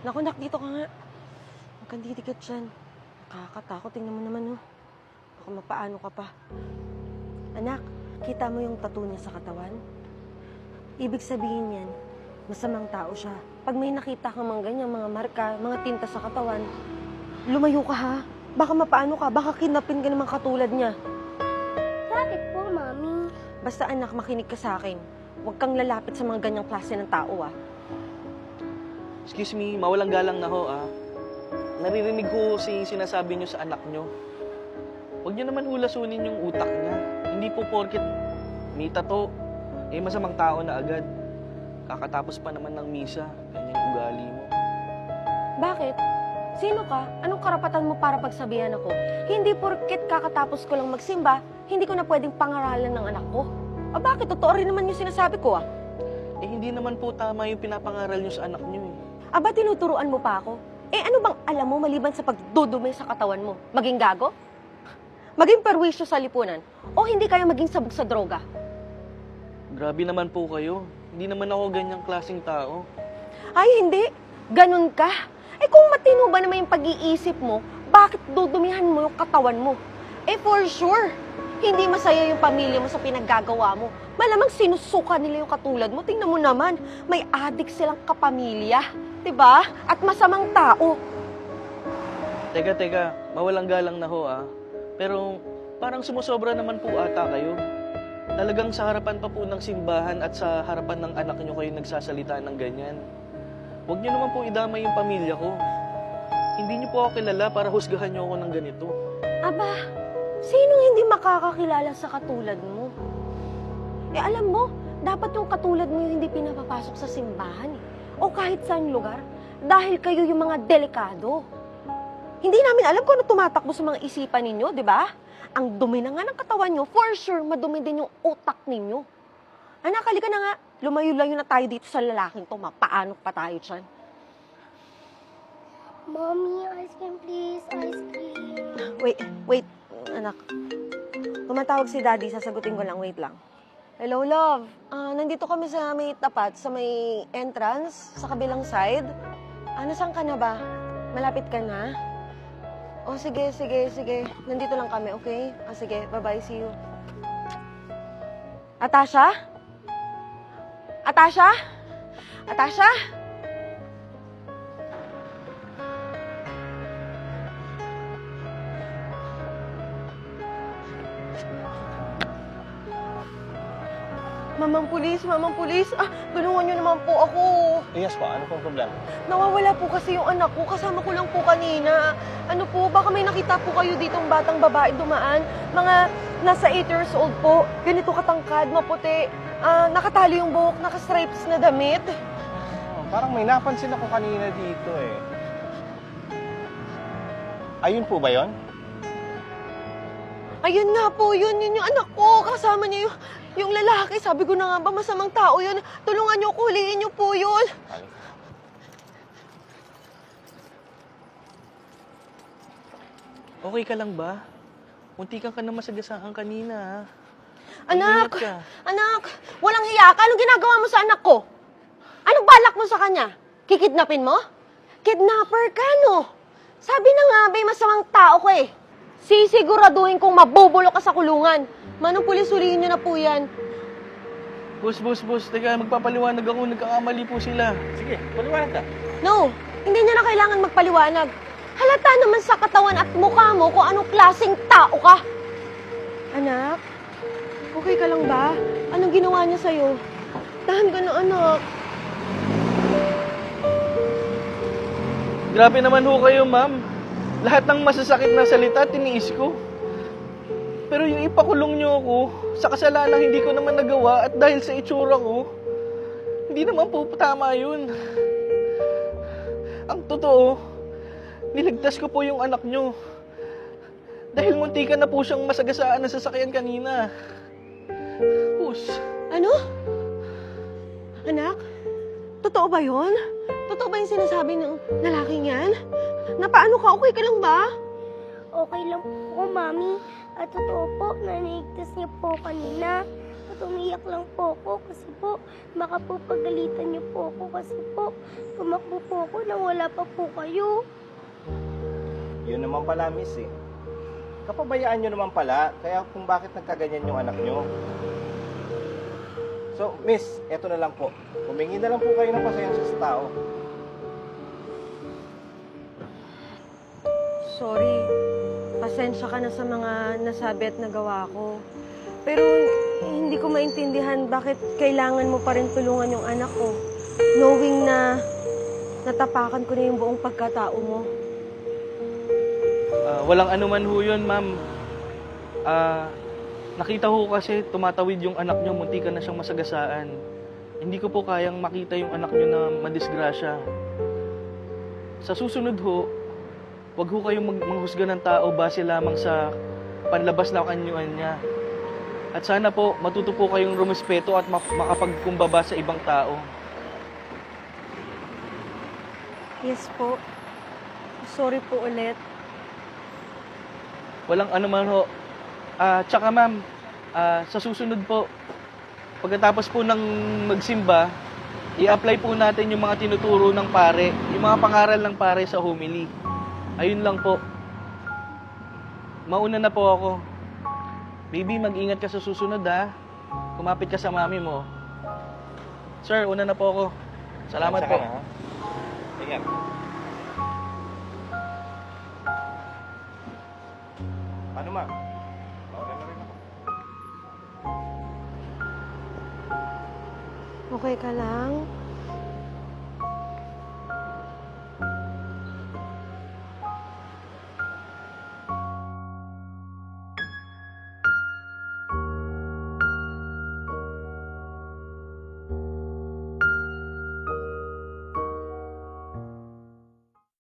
Naku, nak, dito ka nga. Huwag kang didikit dyan. Nakakatakot. Tingnan mo naman, oh. Baka mapaano ka pa. Anak, kita mo yung tattoo niya sa katawan? Ibig sabihin yan, masamang tao siya. Pag may nakita kang mga ganyan, mga marka, mga tinta sa katawan, lumayo ka ha. Baka mapaano ka, baka kidnapin ka naman katulad niya. Bakit po, Mami? Basta anak, makinig ka sa akin. Huwag kang lalapit sa mga ganyang klase ng tao, ah. Excuse me, mawalang galang na ho, Naririnig ko si sinasabi niyo sa anak niyo. Huwag niyo naman hulasunin yung utak niya. Hindi po porket may tato, masamang tao na agad. Kakatapos pa naman ng misa, ganyan yung ugali mo. Bakit? Sino ka? Anong karapatan mo para pagsabihan ako? Hindi porket kakatapos ko lang magsimba, hindi ko na pwedeng pangaralan ng anak ko. Bakit? Totoo rin naman yung sinasabi ko, ah. Hindi naman po tama yung pinapangaral niyo sa anak niyo, Ba tinuturuan mo pa ako? Ano bang alam mo maliban sa pagdudumi sa katawan mo? Maging gago? Maging perwisyo sa lipunan? O hindi kaya maging sabog sa droga? Grabe naman po kayo. Hindi naman ako ganyang klaseng tao. Ay, hindi. Ganun ka. Kung matino ba naman yung pag-iisip mo, bakit dudumihan mo yung katawan mo? For sure, hindi masaya yung pamilya mo sa pinaggagawa mo. Malamang sinusuka nila yung katulad mo. Tingnan mo naman, may adik silang kapamilya. Diba? At masamang tao. Teka, mawalang galang na ho, Pero parang sumusobra naman po ata kayo. Talagang sa harapan pa po ng simbahan at sa harapan ng anak niyo kayo nagsasalita ng ganyan. Huwag niyo naman po idamay yung pamilya ko. Hindi niyo po ako kilala para husgahan niyo ako ng ganito. Aba, sinong hindi makakakilala sa katulad mo? Alam mo, dapat yung katulad mo yung hindi pinapapasok sa simbahan, o kahit saan lugar, dahil kayo yung mga delikado. Hindi namin alam kung ano tumatakbo sa mga isipan ninyo, di ba? Ang dumi na nga ng katawan nyo, for sure, madumi din yung utak ninyo. Anak, halika na nga. Lumayo-layo na tayo dito sa lalaking to. Mapaano pa tayo dyan? Mommy, ice cream please, ice cream. Wait, anak. Tumatawag si Daddy, sasagutin ko lang. Wait lang. Hello, love. Nandito kami sa may tapat, sa may entrance, sa kabilang side. Nasaan ka na ba? Malapit ka na? Sige. Nandito lang kami, okay? Sige, bye-bye, see you. Atasha? Atasha? Atasha? Mamang pulis. Tulungan niyo naman po ako. Yes po, ano pong problema? Nawawala po kasi yung anak ko. Kasama ko lang po kanina. Ano po, baka may nakita po kayo ditong batang babae dumaan. Mga nasa 8 years old po. Ganito katangkad, maputi. Nakatali yung buhok, naka-stripes na damit. Parang may napansin ako kanina dito eh. Ayun po ba yon? Ayun nga po, yun yung anak ko. Kasama niya yung lalaki. Sabi ko na nga ba, masamang tao yun. Tulungan niyo ko, huliin niyo po yun. Okay ka lang ba? Muntikan ka na masagasaan kanina, Anak! Ingat ka. Anak! Walang hiya ka. Anong ginagawa mo sa anak ko? Anong balak mo sa kanya? Kikidnapin mo? Kidnapper ka, no? Sabi na nga, may masamang tao ko eh. Sisiguraduhin kong mabubulok ka sa kulungan. Manong pulis, huliin niyo na po yan. Boss. Teka, magpapaliwanag ako. Nagkakamali po sila. Sige, paliwanag ka. No, hindi niyo na kailangan magpaliwanag. Halata naman sa katawan at mukha mo kung anong klaseng tao ka. Anak, okay ka lang ba? Anong ginawa niya sa'yo? Tahan ka na, anak. Grabe naman ho kayo, ma'am. Lahat ng masasakit na salita, tiniis ko. Pero yung ipakulong niyo ako, sa kasalanan hindi ko naman nagawa at dahil sa itsura ko, hindi naman po tama yun. Ang totoo, niligtas ko po yung anak niyo. Dahil muntikan na po siyang masagasaan ng sasakyan kanina. Pus. Ano? Anak? Totoo ba yun? Totoo ba yung sinasabi ng lalaking yan? Napaano ka? Okay ka lang ba? Okay lang po, Mami. At totoo po, nanigtas niyo po kanina. At umiyak lang po ako kasi po baka po pagalitan niyo po ako kasi po tumakbo po ako nang wala pa po kayo. Yun naman pala, miss eh. Kapabayaan nyo naman pala, kaya kung bakit nagkaganyan yung anak nyo. So, miss, eto na lang po. Humingi na lang po kayo ng pasensya sa tao. Sorry. Pasensya ka na sa mga nasabi at nagawa ko. Pero hindi ko maintindihan bakit kailangan mo pa rin tulungan yung anak ko. Knowing na natapakan ko na yung buong pagkatao mo. Walang anuman ho yun, ma'am. Nakita ko kasi tumatawid yung anak nyo, munti ka na siyang masagasaan. Hindi ko po kayang makita yung anak nyo na madisgrasya. Sa susunod ho, wag ho kayong manghusga ng tao base lamang sa panlabas na kanyuan niya. At sana po, matuto po kayong rumespeto at makapagkumbaba sa ibang tao. Yes po. Sorry po ulit. Walang anuman ho. Tsaka ma'am, sa susunod po, pagkatapos po ng magsimba, i-apply po natin yung mga tinuturo ng pare, yung mga pangaral ng pare sa homily. Ayun lang po. Mauna na po ako. Baby, mag-ingat ka sa susunod ha. Kumapit ka sa mami mo. Sir, una na po ako. Salamat po. Ingat. Paano, ma'am? Mauna na rin ako. Okay ka lang?